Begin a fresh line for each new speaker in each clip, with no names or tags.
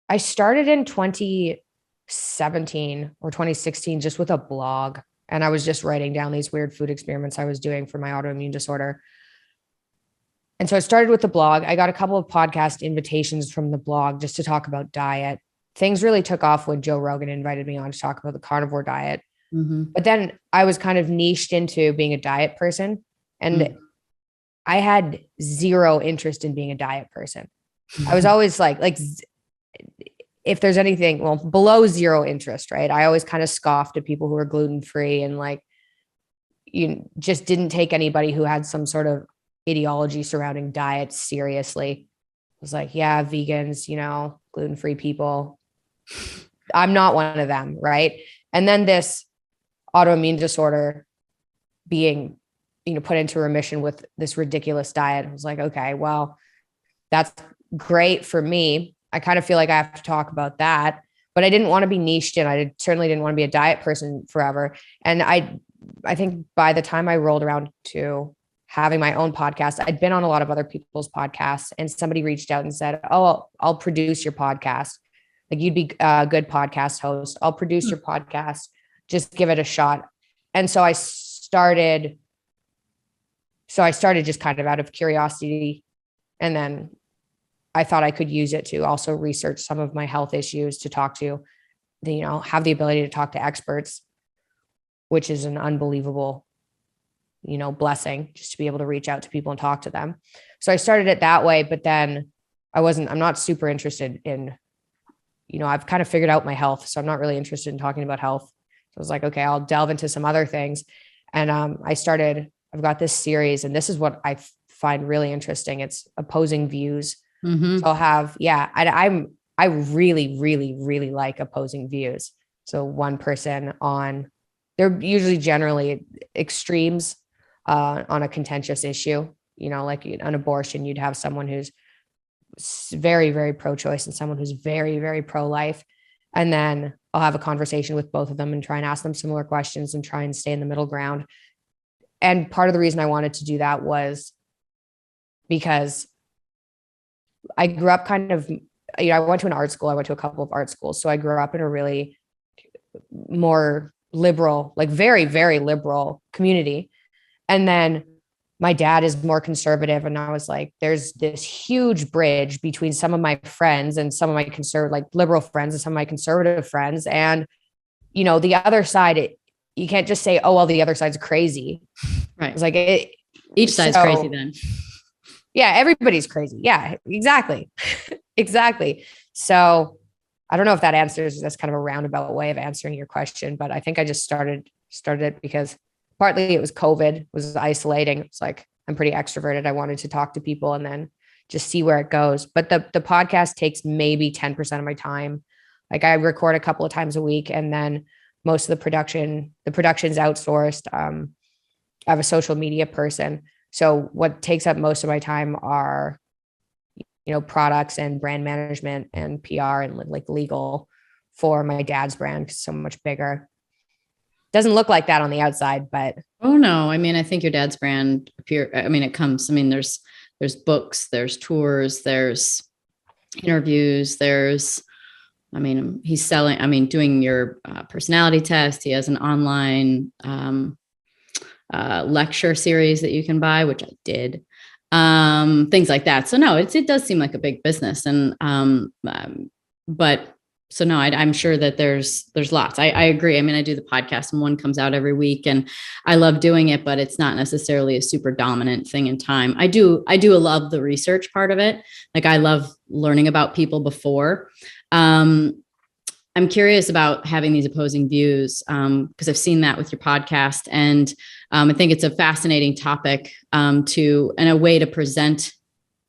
I started in 2017 or 2016 just with a blog. And I was just writing down these weird food experiments I was doing for my autoimmune disorder. And so I started with the blog. I got a couple of podcast invitations from the blog just to talk about diet. Things really took off when Joe Rogan invited me on to talk about the carnivore diet.
Mm-hmm.
But then I was kind of niched into being a diet person. And I had zero interest in being a diet person. I was always like, if there's anything, well, below zero interest, right? I always kind of scoffed at people who were gluten-free and like, you just didn't take anybody who had some sort of ideology surrounding diet seriously. It was like, yeah, vegans, gluten-free people. I'm not one of them, right? And then this autoimmune disorder being, put into remission with this ridiculous diet. I was like, okay, well, that's great for me. I kind of feel like I have to talk about that, but I didn't want to be niched in. I certainly didn't want to be a diet person forever. And I think by the time I rolled around to having my own podcast, I'd been on a lot of other people's podcasts, and somebody reached out and said, oh, I'll produce your podcast. Like, you'd be a good podcast host. I'll produce your podcast. Just give it a shot. And so I started just kind of out of curiosity. And then I thought I could use it to also research some of my health issues, to talk to, have the ability to talk to experts, which is an unbelievable, blessing, just to be able to reach out to people and talk to them. So I started it that way, but then I'm not super interested in, I've kind of figured out my health. So I'm not really interested in talking about health. So I was like, okay, I'll delve into some other things. And I've got this series, and this is what I find really interesting. It's opposing views.
Mm-hmm.
So I'll have, I really, really, really like opposing views. So one person they're usually generally extremes on a contentious issue, like an abortion, you'd have someone who's very, very pro-choice and someone who's very, very pro-life. And then I'll have a conversation with both of them and try and ask them similar questions and try and stay in the middle ground. And part of the reason I wanted to do that was because I grew up kind of, I went to an art school. I went to a couple of art schools. So I grew up in a really more liberal, like very, very liberal community. And then my dad is more conservative. And I was like, there's this huge bridge between some of my friends and some of my liberal friends and some of my conservative friends. And, the other side, you can't just say, oh, well, the other side's crazy.
Right.
It's like
each side's crazy then.
Yeah, everybody's crazy. Yeah, exactly. Exactly. So I don't know if that answers, that's kind of a roundabout way of answering your question, but I think I just started it because partly it was COVID, it was isolating. It's like, I'm pretty extroverted. I wanted to talk to people and then just see where it goes. But the podcast takes maybe 10% of my time. Like, I record a couple of times a week, and then most of the production's outsourced. I have a social media person. So what takes up most of my time are, products and brand management and PR and like legal for my dad's brand, 'cause it's so much bigger. Doesn't look like that on the outside, but.
Oh no. I mean, I think your dad's brand there's books, there's tours, there's interviews, he's selling, doing your personality test. He has an online lecture series that you can buy, which I did, things like that. So no, it does seem like a big business. And, so no, I'm sure that there's lots. I agree. I mean, I do the podcast and one comes out every week and I love doing it, but it's not necessarily a super dominant thing in time. I do love the research part of it. Like, I love learning about people before. I'm curious about having these opposing views because I've seen that with your podcast. And I think it's a fascinating topic and a way to present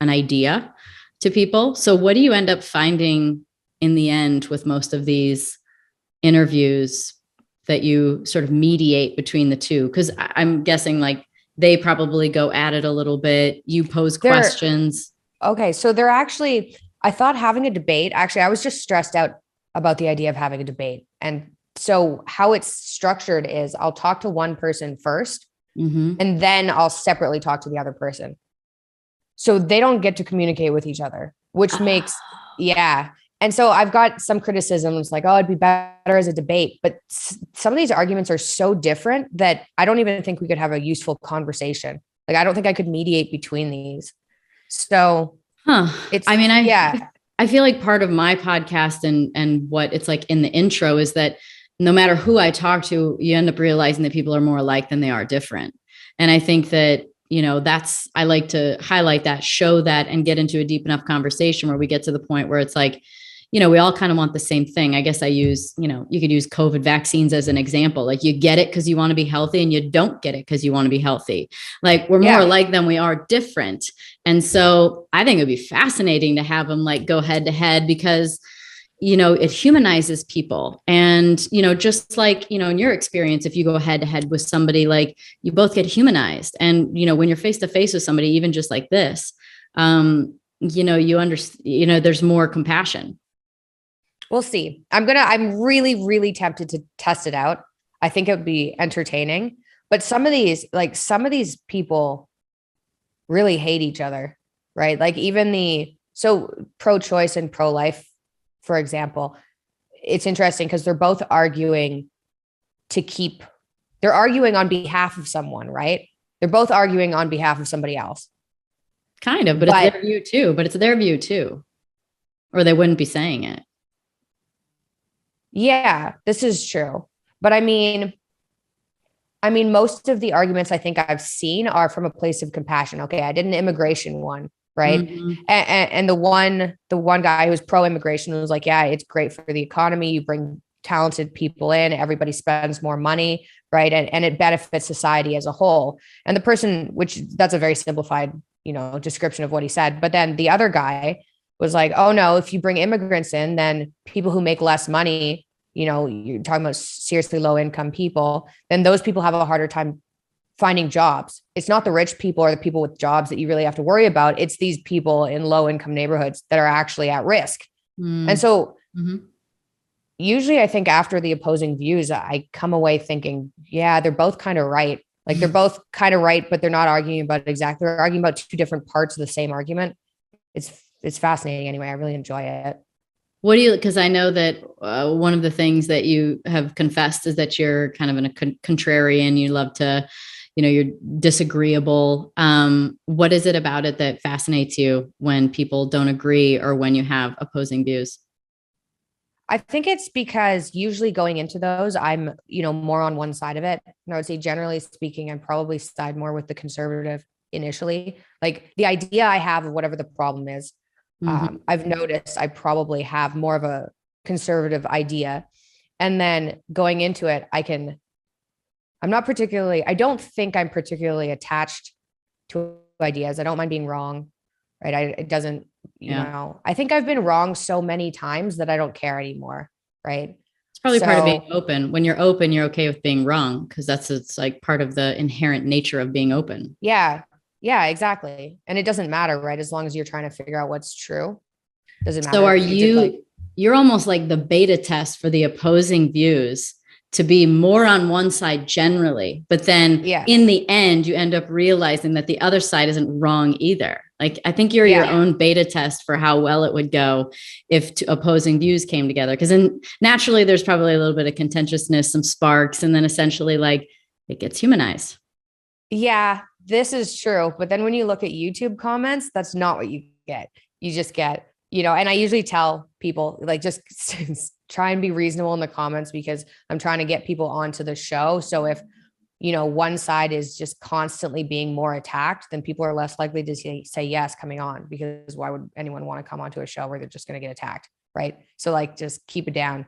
an idea to people. So what do you end up finding in the end with most of these interviews that you sort of mediate between the two? Because I'm guessing like they probably go at it a little bit. You pose questions.
Okay. So I thought having a debate, actually, I was just stressed out about the idea of having a debate. And so how it's structured is I'll talk to one person first, and then I'll separately talk to the other person. So they don't get to communicate with each other, which makes, And so I've got some criticisms like, oh, it'd be better as a debate. But some of these arguments are so different that I don't even think we could have a useful conversation. Like, I don't think I could mediate between these. So it's,
I mean,
yeah.
I feel like part of my podcast and what it's like in the intro is that no matter who I talk to, you end up realizing that people are more alike than they are different. And I think that, I like to highlight that, show that, and get into a deep enough conversation where we get to the point where it's like, we all kind of want the same thing. I guess I use, you could use COVID vaccines as an example. Like, you get it because you want to be healthy, and you don't get it because you want to be healthy. Like, we're more alike than we are different. And so I think it'd be fascinating to have them like go head to head, because it humanizes people. And, just like, in your experience, if you go head to head with somebody, like, you both get humanized. And, when you're face to face with somebody, even just like this, you understand, there's more compassion.
We'll see. I'm really, really tempted to test it out. I think it would be entertaining, but some of these people really hate each other, right? Like, even so pro-choice and pro-life, for example, it's interesting because they're both arguing they're arguing on behalf of someone, right? They're both arguing on behalf of somebody else.
Kind of, but it's their view too. Or they wouldn't be saying it.
Yeah, this is true. But I mean, most of the arguments I think I've seen are from a place of compassion. Okay, I did an immigration one, right? Mm-hmm. And the one guy who's pro-immigration was like, yeah, it's great for the economy. You bring talented people in, everybody spends more money, right? And it benefits society as a whole. And the person, which that's a very simplified, description of what he said. But then the other guy was like, oh no, if you bring immigrants in, then people who make less money, you're talking about seriously low income people, then those people have a harder time finding jobs. It's not the rich people or the people with jobs that you really have to worry about. It's these people in low income neighborhoods that are actually at risk. And so usually I think after the opposing views, I come away thinking, yeah, they're both kind of right. Like, they're both kind of right, but they're not arguing about it exactly. They're arguing about two different parts of the same argument. It's fascinating. Anyway, I really enjoy it.
Because I know that one of the things that you have confessed is that you're kind of a contrarian. You love to, you're disagreeable. What is it about it that fascinates you when people don't agree or when you have opposing views?
I think it's because usually going into those, I'm, more on one side of it. And I would say, generally speaking, I'm probably side more with the conservative initially. Like, the idea I have of whatever the problem is, I've noticed I probably have more of a conservative idea. And then going into it, I don't think I'm particularly attached to ideas. I don't mind being wrong, right? It doesn't, I think I've been wrong so many times that I don't care anymore, right?
It's probably part of being open. When you're open, you're okay with being wrong, because it's like part of the inherent nature of being open.
Yeah. Yeah, exactly. And it doesn't matter, right? As long as you're trying to figure out what's true. Doesn't matter.
So you're almost like the beta test for the opposing views, to be more on one side generally, but then in the end, you end up realizing that the other side isn't wrong either. Like, I think you're your own beta test for how well it would go if opposing views came together. Because then naturally there's probably a little bit of contentiousness, some sparks, and then essentially like it gets humanized.
Yeah, this is true. But then when you look at YouTube comments, that's not what you get. You just get, and I usually tell people, like, just try and be reasonable in the comments, because I'm trying to get people onto the show. So if, one side is just constantly being more attacked, then people are less likely to say yes coming on, because why would anyone want to come onto a show where they're just going to get attacked? Right. So, like, just keep it down.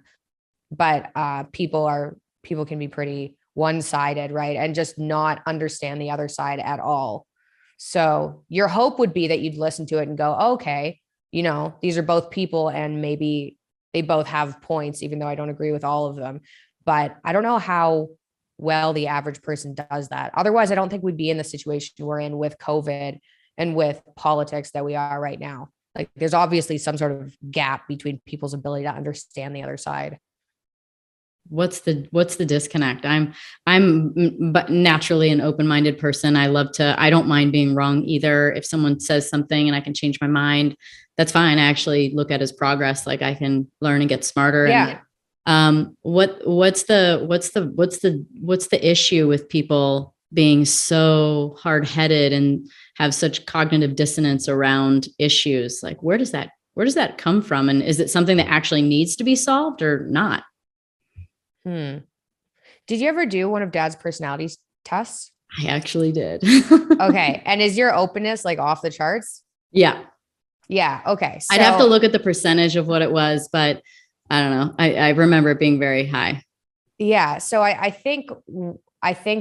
But people can be pretty one-sided, right? And just not understand the other side at all. So your hope would be that you'd listen to it and go, okay, these are both people, and maybe they both have points, even though I don't agree with all of them. But I don't know how well the average person does that. Otherwise, I don't think we'd be in the situation we're in with COVID and with politics that we are right now. Like, there's obviously some sort of gap between people's ability to understand the other side.
what's the disconnect? But naturally an open-minded person. I don't mind being wrong either. If someone says something and I can change my mind, that's fine. I actually look at as progress. Like I can learn and get smarter.
Yeah.
And what's the issue with people being so hard-headed and have such cognitive dissonance around issues? Like where does that come from? And is it something that actually needs to be solved or not?
Did you ever do one of Dad's personality tests?
I actually did.
Okay. And is your openness like off the charts?
Yeah.
Yeah. Okay. So,
I'd have to look at the percentage of what it was, but I don't know. I remember it being very high.
Yeah. So I think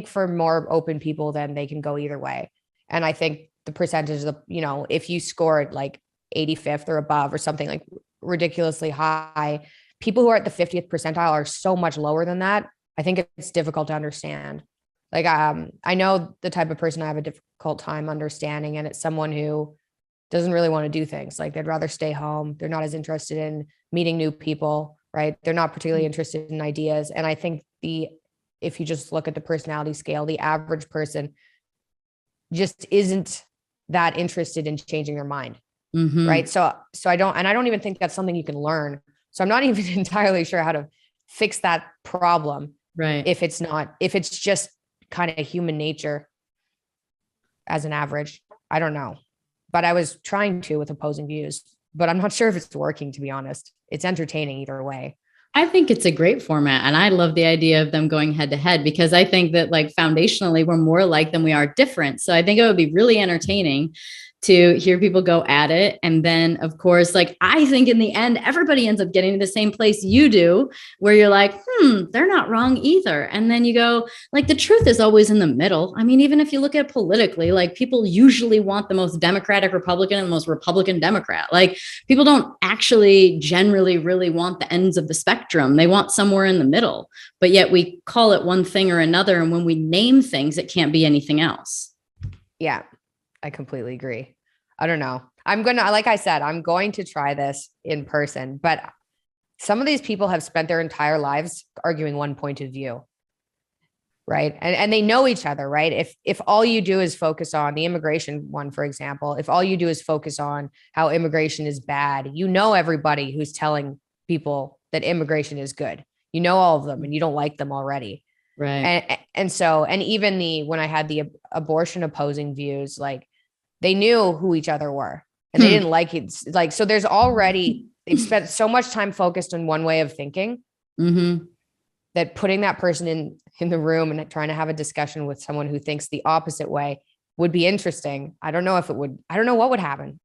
for more open people, then they can go either way. And I think the percentage of, if you scored like 85th or above or something like ridiculously high, people who are at the 50th percentile are so much lower than that. I think it's difficult to understand. Like, I know the type of person I have a difficult time understanding, and it's someone who doesn't really want to do things. Like they'd rather stay home. They're not as interested in meeting new people, right? They're not particularly interested in ideas. And I think if you just look at the personality scale, the average person just isn't that interested in changing their mind.
Mm-hmm.
Right. So I don't even think that's something you can learn. So I'm not even entirely sure how to fix that problem.
Right.
If it's just kind of human nature as an average. I don't know. But I was trying to with opposing views, but I'm not sure if it's working, to be honest. It's entertaining either way.
I think it's a great format. And I love the idea of them going head to head, because I think that like foundationally, we're more alike than we are different. So I think it would be really entertaining to hear people go at it. And then of course, like, I think in the end, everybody ends up getting to the same place you do, where you're like, they're not wrong either. And then you go, like, the truth is always in the middle. I mean, even if you look at it politically, like people usually want the most Democratic Republican and the most Republican Democrat. Like people don't actually generally really want the ends of the spectrum. They want somewhere in the middle, but yet we call it one thing or another. And when we name things, it can't be anything else.
Yeah, I completely agree. I don't know. Like I said, I'm going to try this in person, but some of these people have spent their entire lives arguing one point of view. Right. And they know each other, right? If all you do is focus on the immigration one, for example, if all you do is focus on how immigration is bad, everybody who's telling people that immigration is good, all of them, and you don't like them already.
Right.
And even when I had the abortion opposing views, like they knew who each other were and they didn't like it. Like, so they've spent so much time focused on one way of thinking that putting that person in the room and trying to have a discussion with someone who thinks the opposite way would be interesting. I don't know what would happen.